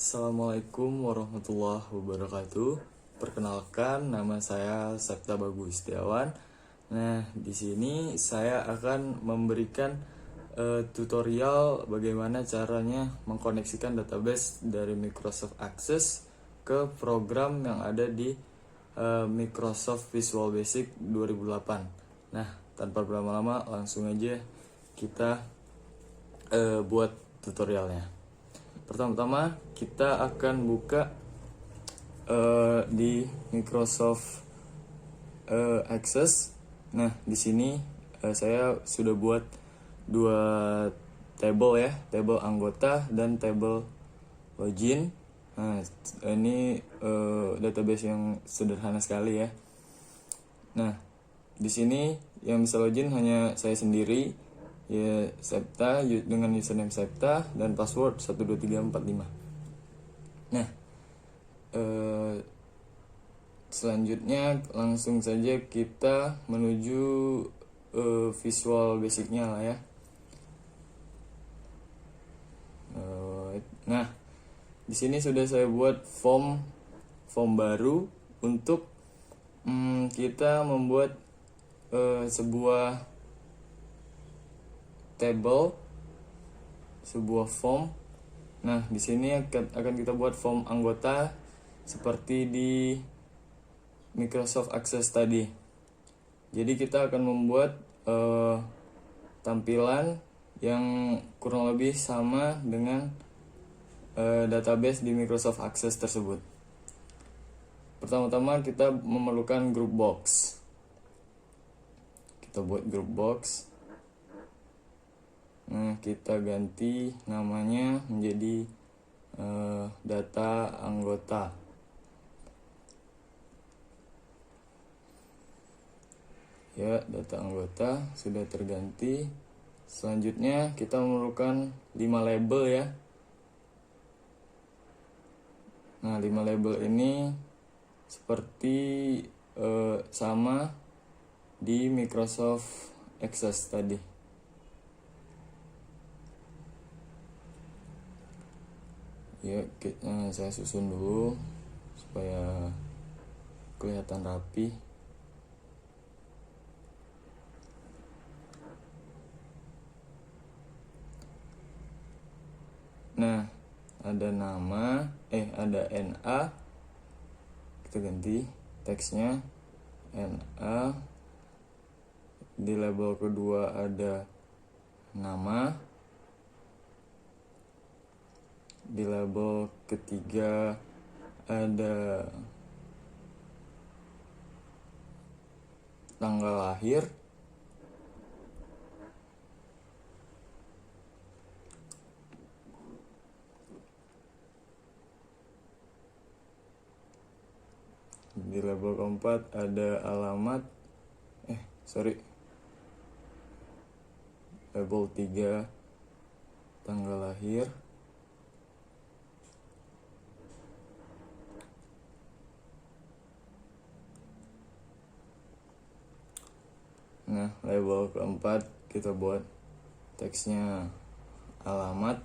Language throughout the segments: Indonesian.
Assalamualaikum warahmatullahi wabarakatuh. Perkenalkan, nama saya Septa Bagus Setiawan. Nah, di sini saya akan memberikan tutorial bagaimana caranya mengkoneksikan database dari Microsoft Access ke program yang ada di Microsoft Visual Basic 2008. Nah, tanpa berlama-lama langsung aja kita buat tutorialnya. Pertama-tama kita akan buka di Microsoft Access. Nah, di sini saya sudah buat dua table ya, table anggota dan table login. Nah, ini database yang sederhana sekali ya. Nah, di sini yang bisa login hanya saya sendiri, ya Septa dengan username Septa dan password 12345. Nah, selanjutnya langsung saja kita menuju Visual Basicnya lah ya. Nah, di sini sudah saya buat form baru untuk kita membuat sebuah table, sebuah form. Nah, di sini akan kita buat form anggota seperti di Microsoft Access tadi. Jadi kita akan membuat tampilan yang kurang lebih sama dengan database di Microsoft Access tersebut. Pertama-tama kita memerlukan group box. Kita buat group box. Nah, kita ganti namanya menjadi data anggota. Ya, data anggota sudah terganti. Selanjutnya kita memerlukan 5 label ya. Nah, 5 label ini seperti sama di Microsoft Access tadi. Ya, saya susun dulu supaya kelihatan rapi. Nah, ada nama, ada NA. Kita ganti teksnya NA. Di label kedua ada nama. Di label ketiga ada tanggal lahir. Di label keempat ada alamat. Label 3 tanggal lahir. Nah, label keempat kita buat teksnya alamat.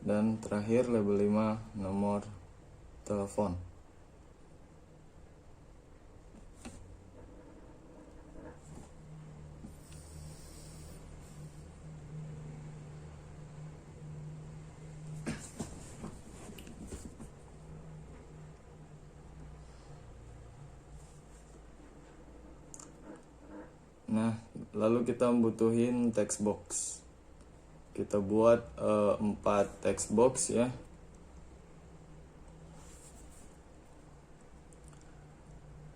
Dan terakhir label 5 nomor telepon. Nah, lalu kita membutuhin text box. Kita buat 4 text box ya.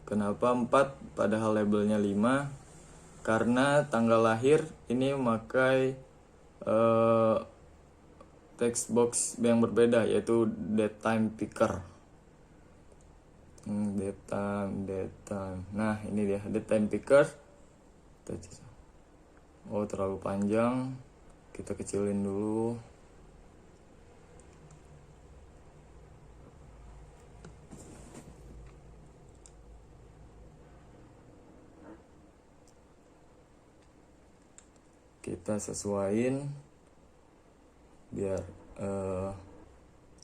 Kenapa 4 padahal labelnya 5? Karena tanggal lahir ini memakai text box yang berbeda, yaitu date time picker. Date time. Nah, ini dia date time picker. Oh, terlalu panjang. Kita kecilin dulu. Kita sesuaiin biar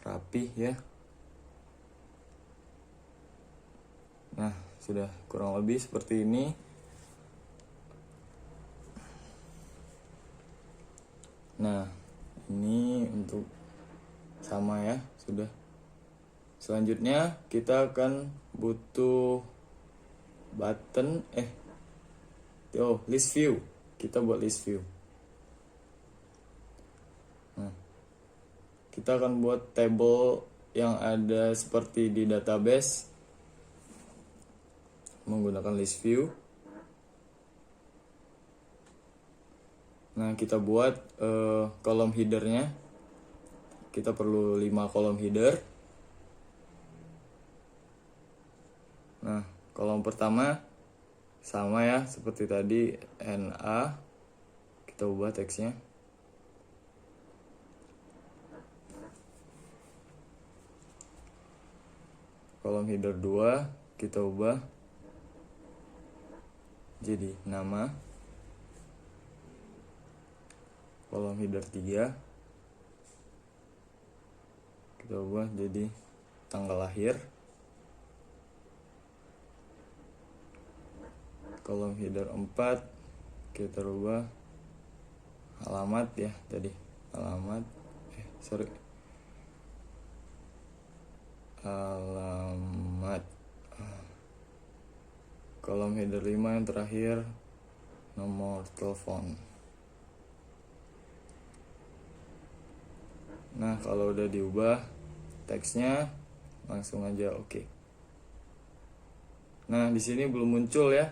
rapi ya. Nah, sudah kurang lebih seperti ini. Nah, ini untuk sama ya, sudah. Selanjutnya kita akan butuh button list view. Kita buat list view. Nah, kita akan buat table yang ada seperti di database menggunakan list view. Nah, kita buat kolom headernya. Kita perlu 5 kolom header. Nah, kolom pertama sama ya seperti tadi, NA. Kita ubah teksnya. Kolom header 2 kita ubah jadi nama. Kolom header 3 kita ubah jadi tanggal lahir. Kolom header 4 kita ubah alamat ya tadi. Alamat kolom header 5 yang terakhir nomor telepon. Nah, kalau udah diubah teksnya langsung aja oke. Nah, di sini belum muncul ya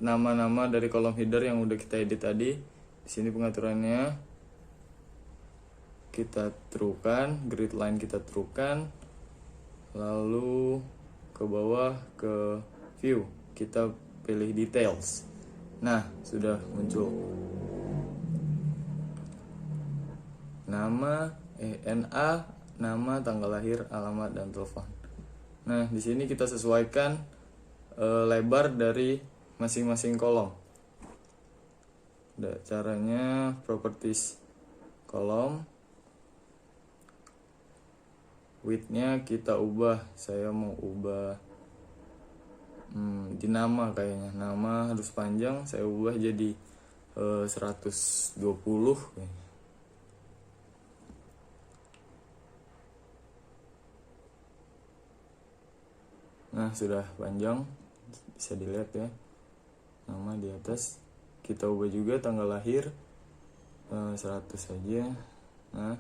nama-nama dari kolom header yang udah kita edit tadi. Di sini pengaturannya kita truekan, grid line kita truekan, lalu ke bawah ke view kita pilih details. Nah, sudah muncul nama NA, nama, tanggal lahir, alamat, dan telepon. Nah, di sini kita sesuaikan lebar dari masing-masing kolom. Caranya properties kolom, width-nya kita ubah. Saya mau ubah di nama kayaknya. Nama harus panjang, saya ubah jadi 120 kayaknya. Nah, sudah panjang, bisa dilihat ya nama di atas. Kita ubah juga tanggal lahir 100 saja. Nah,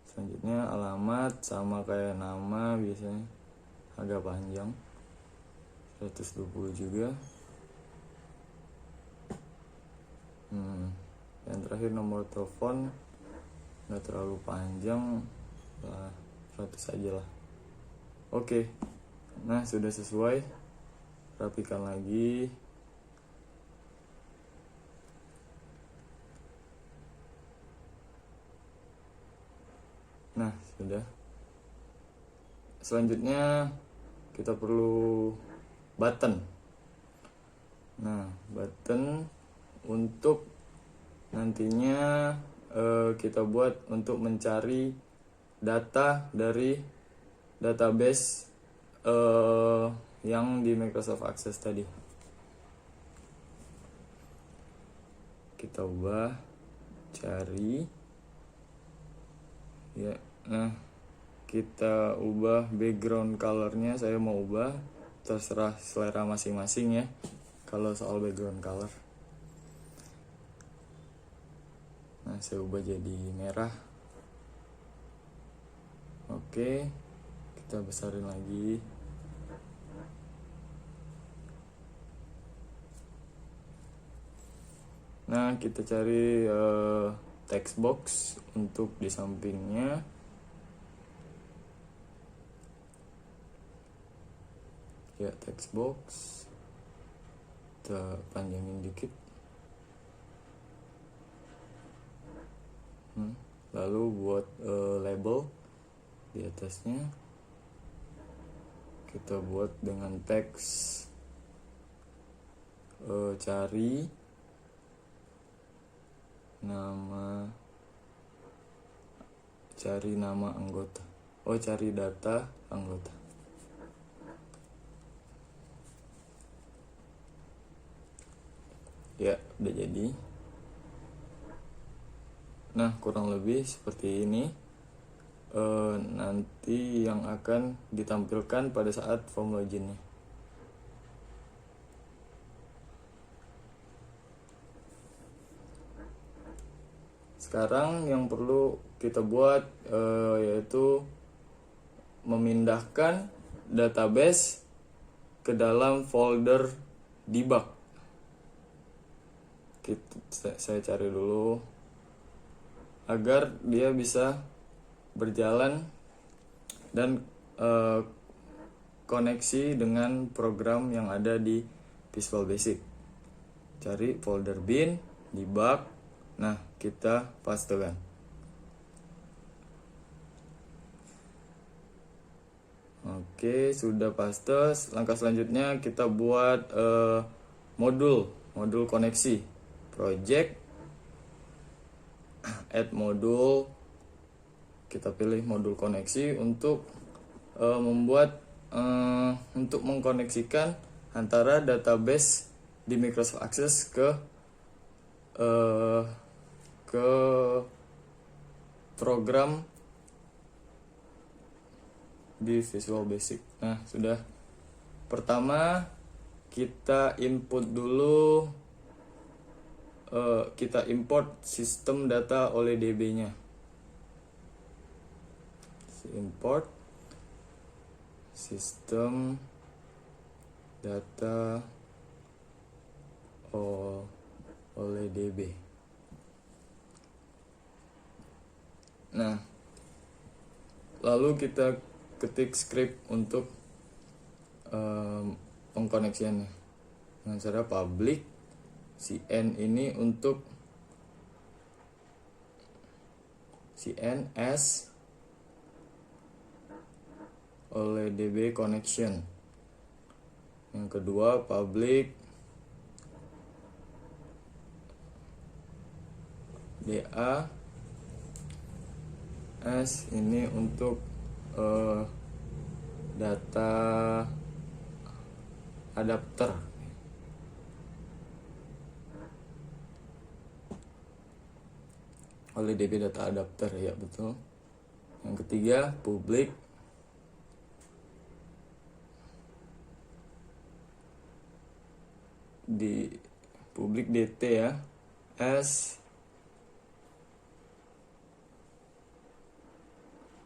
selanjutnya alamat sama kayak nama, biasanya agak panjang, 120 juga. Yang terakhir nomor telepon nggak terlalu panjang, 100 saja lah. Oke. Nah, sudah sesuai. Rapikan lagi. Nah, sudah. Selanjutnya kita perlu button. Nah, button untuk nantinya kita buat untuk mencari data dari database yang di Microsoft Access tadi. Kita ubah cari ya. Nah, kita ubah background colornya. Saya mau ubah, terserah selera masing-masing ya kalau soal background color. Nah, saya ubah jadi merah. Oke, kita besarin lagi. Nah, kita cari text box untuk di sampingnya. Ya, text box kita panjangin dikit. Lalu buat label di atasnya. Kita buat dengan teks cari nama cari nama anggota. Cari data anggota. Ya, udah jadi. Nah, kurang lebih seperti ini nanti yang akan ditampilkan pada saat form loginnya. Sekarang yang perlu kita buat yaitu memindahkan database ke dalam folder debug. Saya cari dulu agar dia bisa berjalan dan koneksi dengan program yang ada di Visual Basic. Cari folder bin, debug. Nah, kita pastekan. Oke, sudah paste. Langkah selanjutnya kita buat modul koneksi. Project, add modul. Kita pilih modul koneksi untuk untuk mengkoneksikan antara database di Microsoft Access ke program di Visual Basic. Nah, sudah. Pertama kita input dulu, kita import sistem data oleh DB-nya. Import sistem data oleh DB. Nah, lalu kita ketik script untuk pengkoneksiannya dengan cara public cn ini untuk cns oleh DB connection. Yang kedua public DA S ini untuk data adapter. Oleh DB data adapter, ya betul. Yang ketiga public di public DT ya, S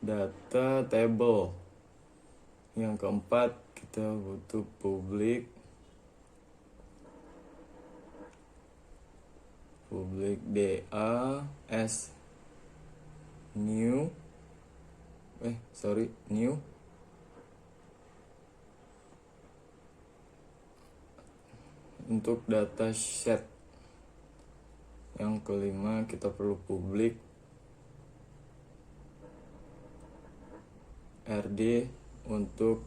data table. Yang keempat kita butuh public DA S new untuk data set. Yang kelima kita perlu public RD untuk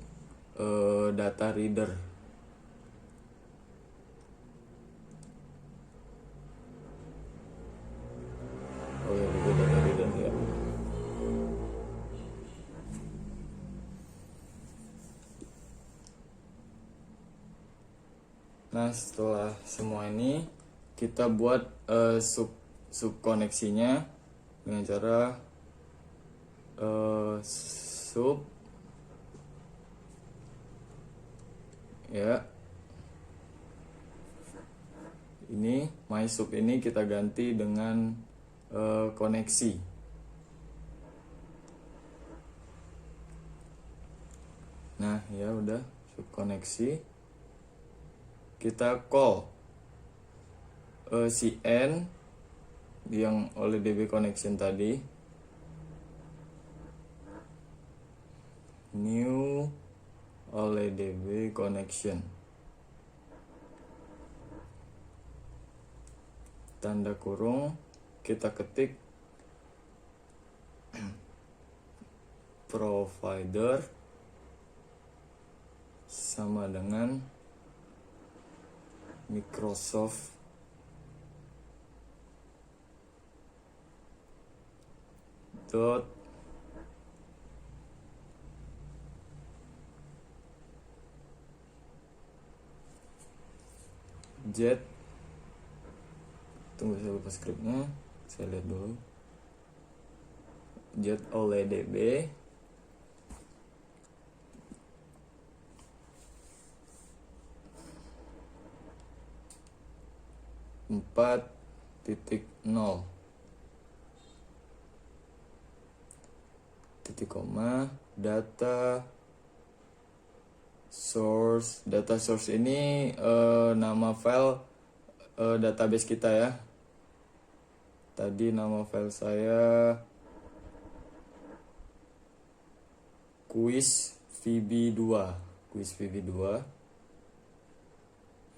data reader. Data reader ya. Nah, setelah semua ini kita buat sub koneksinya dengan cara sub ya. Ini my sub ini kita ganti dengan koneksi. Nah, ya udah sub koneksi. Kita call cn yang oleh DB connection tadi, new oleh DB connection, tanda kurung, kita ketik provider sama dengan Microsoft jet, tunggu saya lupa scriptnya, saya lihat dulu. Jet oleh db 4.0 titik koma data source. Data source ini nama file database kita ya. Tadi nama file saya quiz vb2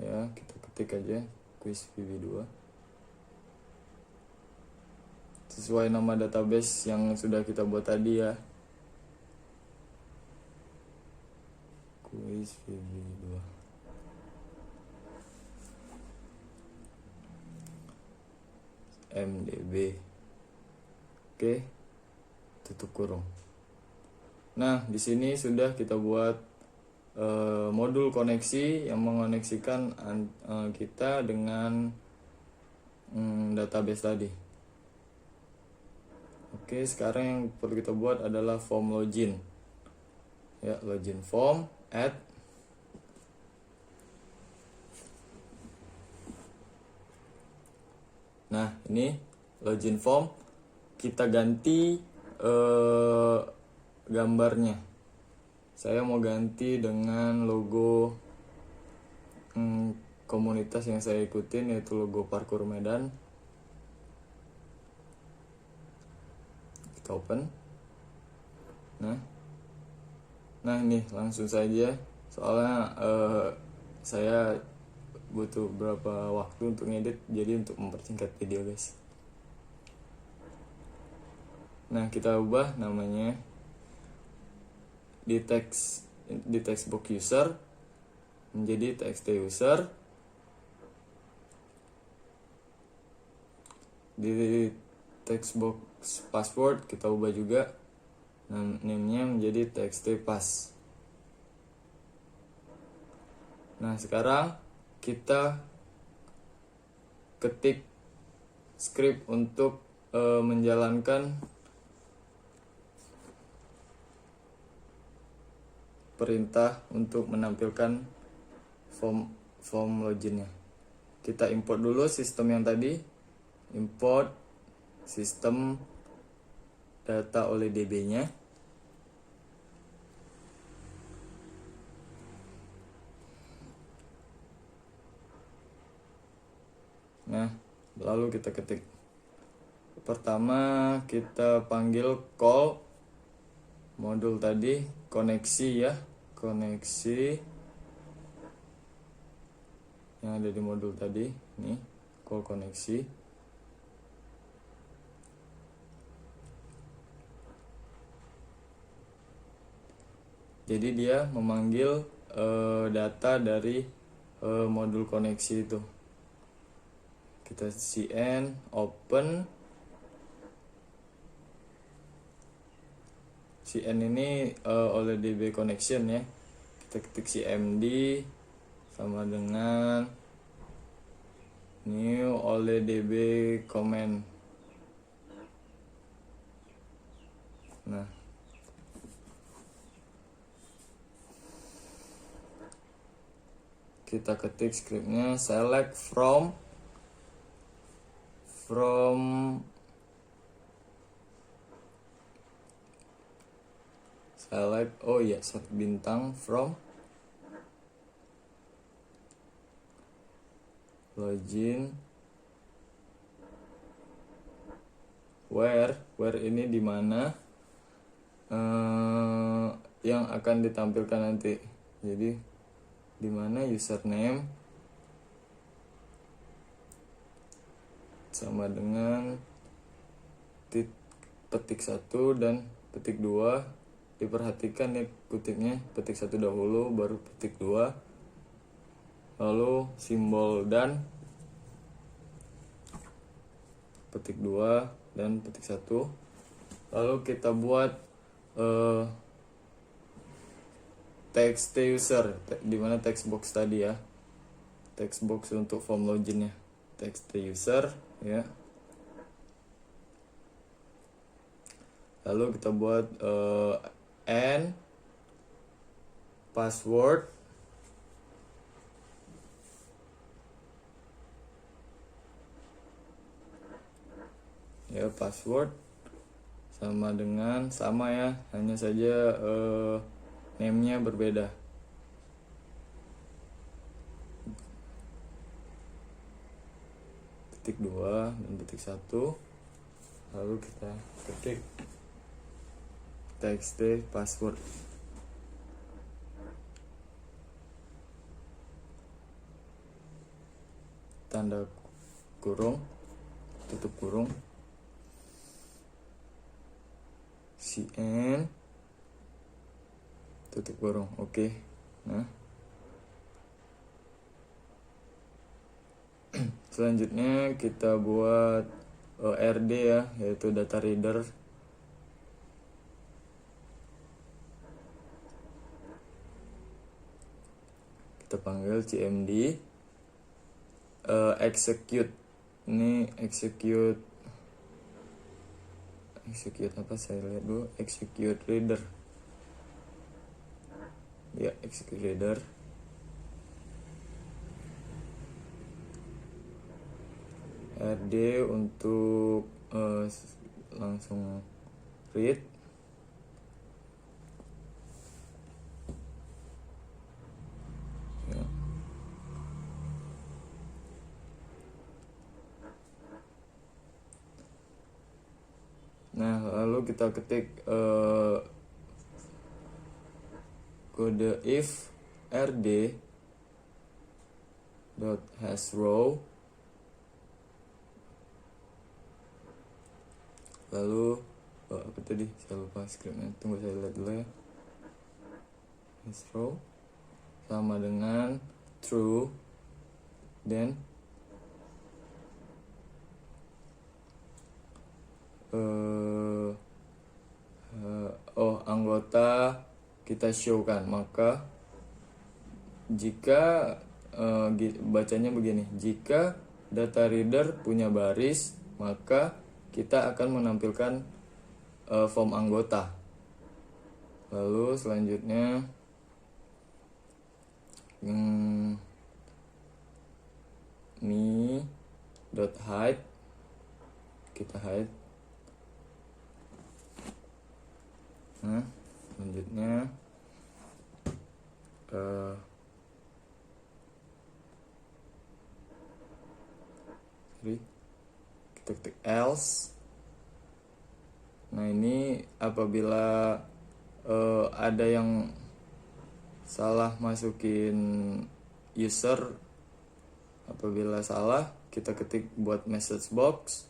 ya, kita ketik aja quiz vb2 sesuai nama database yang sudah kita buat tadi ya, quiz vb2. mdb. Oke, tutup kurung. Nah, di sini sudah kita buat modul koneksi yang mengoneksikan kita dengan database tadi. Oke, sekarang yang perlu kita buat adalah form login. Ya, login form add. Nah, ini login form, kita ganti gambarnya. Saya mau ganti dengan logo komunitas yang saya ikutin, yaitu logo Parkour Medan. Kita open. Nah ini langsung saja, soalnya saya butuh berapa waktu untuk ngedit, jadi untuk mempersingkat video guys. Nah, kita ubah namanya di text box user menjadi txt user. Di text box password kita ubah juga name-nya menjadi txt pass. Nah, sekarang kita ketik script untuk menjalankan perintah untuk menampilkan form loginnya. Kita import dulu sistem yang tadi, import sistem data oleh db-nya. Nah, lalu kita ketik. Pertama kita panggil call modul tadi, koneksi ya, koneksi yang ada di modul tadi, nih call koneksi. Jadi dia memanggil data dari modul koneksi itu. Kita cn open. Cn ini oleh db connection ya. Kita ketik cmd sama dengan new oleh db comment. Nah, kita ketik scriptnya select from select, oh ya, set bintang from login where ini dimana yang akan ditampilkan nanti. Jadi dimana username sama dengan petik 1 dan petik 2. Diperhatikan nih kutipnya, petik 1 dahulu baru petik 2, lalu simbol dan petik 2 dan petik 1. Lalu kita buat txt user dimana text box tadi ya. text box untuk form loginnya, text user ya. Lalu kita buat and password ya, password sama dengan sama ya, hanya saja name-nya berbeda. Ketik 2 dan ketik 1, lalu kita ketik txt password. Tanda kurung, tutup kurung, cn, tutup kurung. Oke. Nah, selanjutnya kita buat RD ya, yaitu data reader. Kita panggil cmd execute. Ini execute apa, saya lihat dulu. Execute reader ya, execute reader. RD untuk langsung read. Ya. Nah, lalu kita ketik kode if rd dot hasrow, lalu apa tadi, saya lupa scriptnya, tunggu saya lihat dulu ya. Hasrow sama dengan true, then anggota kita show kan, maka jika bacanya begini, jika data reader punya baris, maka kita akan menampilkan form anggota. Lalu selanjutnya me.hide, kita hide. Nah, selanjutnya kita ketik else. Nah, ini apabila ada yang salah masukin user, apabila salah kita ketik buat message box.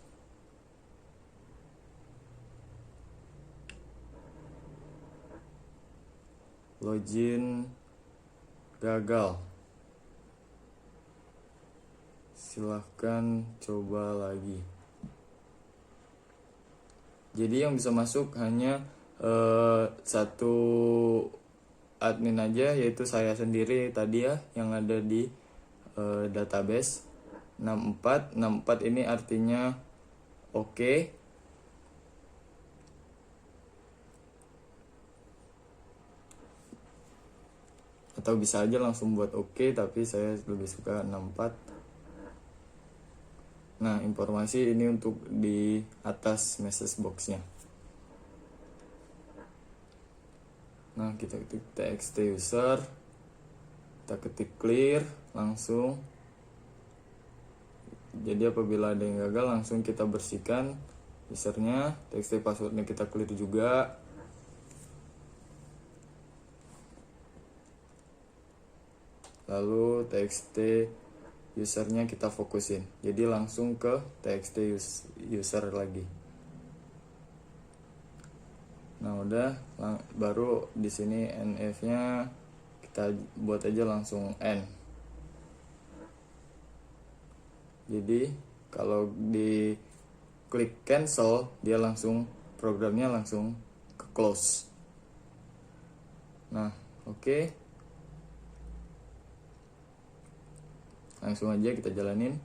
Login gagal, silahkan coba lagi. Jadi yang bisa masuk hanya satu admin aja, yaitu saya sendiri tadi ya, yang ada di database 64. Ini artinya oke. Atau bisa aja langsung buat oke, tapi saya lebih suka 64. Nah, informasi ini untuk di atas message boxnya. Nah, kita ketik txt user, kita ketik clear langsung. Jadi apabila ada yang gagal, langsung kita bersihkan usernya. Txt passwordnya kita clear juga. Lalu txt usernya kita fokusin, jadi langsung ke txt user lagi. Nah, udah, baru di sini nf-nya kita buat aja langsung n. Jadi kalau di klik cancel, dia langsung, programnya langsung ke close. Nah, oke. Langsung aja kita jalanin.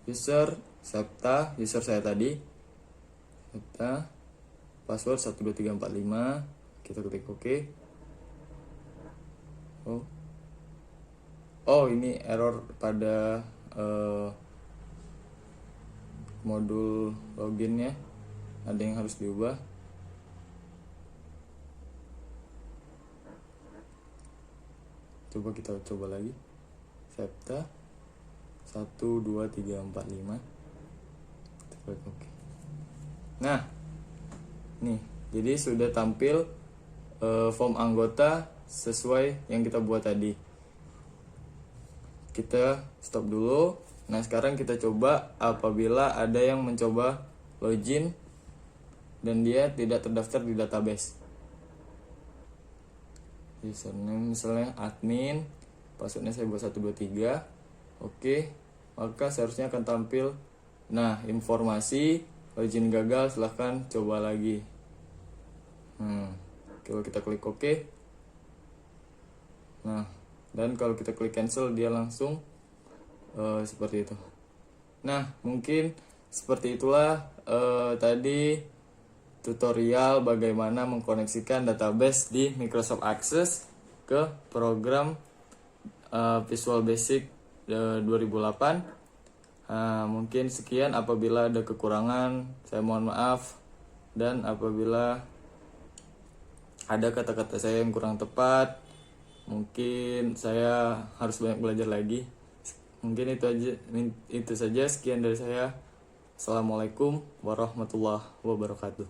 User Septa, user saya tadi. Septa, password 12345. Kita ketik OK. Oh, ini error pada modul loginnya, ada yang harus diubah. Coba kita coba lagi. Septa 12345. Kita klik OK. Nah, nih, jadi sudah tampil form anggota sesuai yang kita buat tadi. Kita stop dulu. Nah, sekarang kita coba apabila ada yang mencoba login dan dia tidak terdaftar di database. Username misalnya admin, passwordnya saya buat 123. Oke, maka seharusnya akan tampil, nah, informasi login gagal, silahkan coba lagi. Kalau kita klik OK, nah, dan kalau kita klik cancel dia langsung seperti itu. Nah, mungkin seperti itulah tadi tutorial bagaimana mengkoneksikan database di Microsoft Access ke program Visual Basic 2008. Mungkin sekian, apabila ada kekurangan saya mohon maaf, dan apabila ada kata-kata saya yang kurang tepat, mungkin saya harus banyak belajar lagi. Mungkin itu saja, sekian dari saya. Assalamualaikum warahmatullahi wabarakatuh.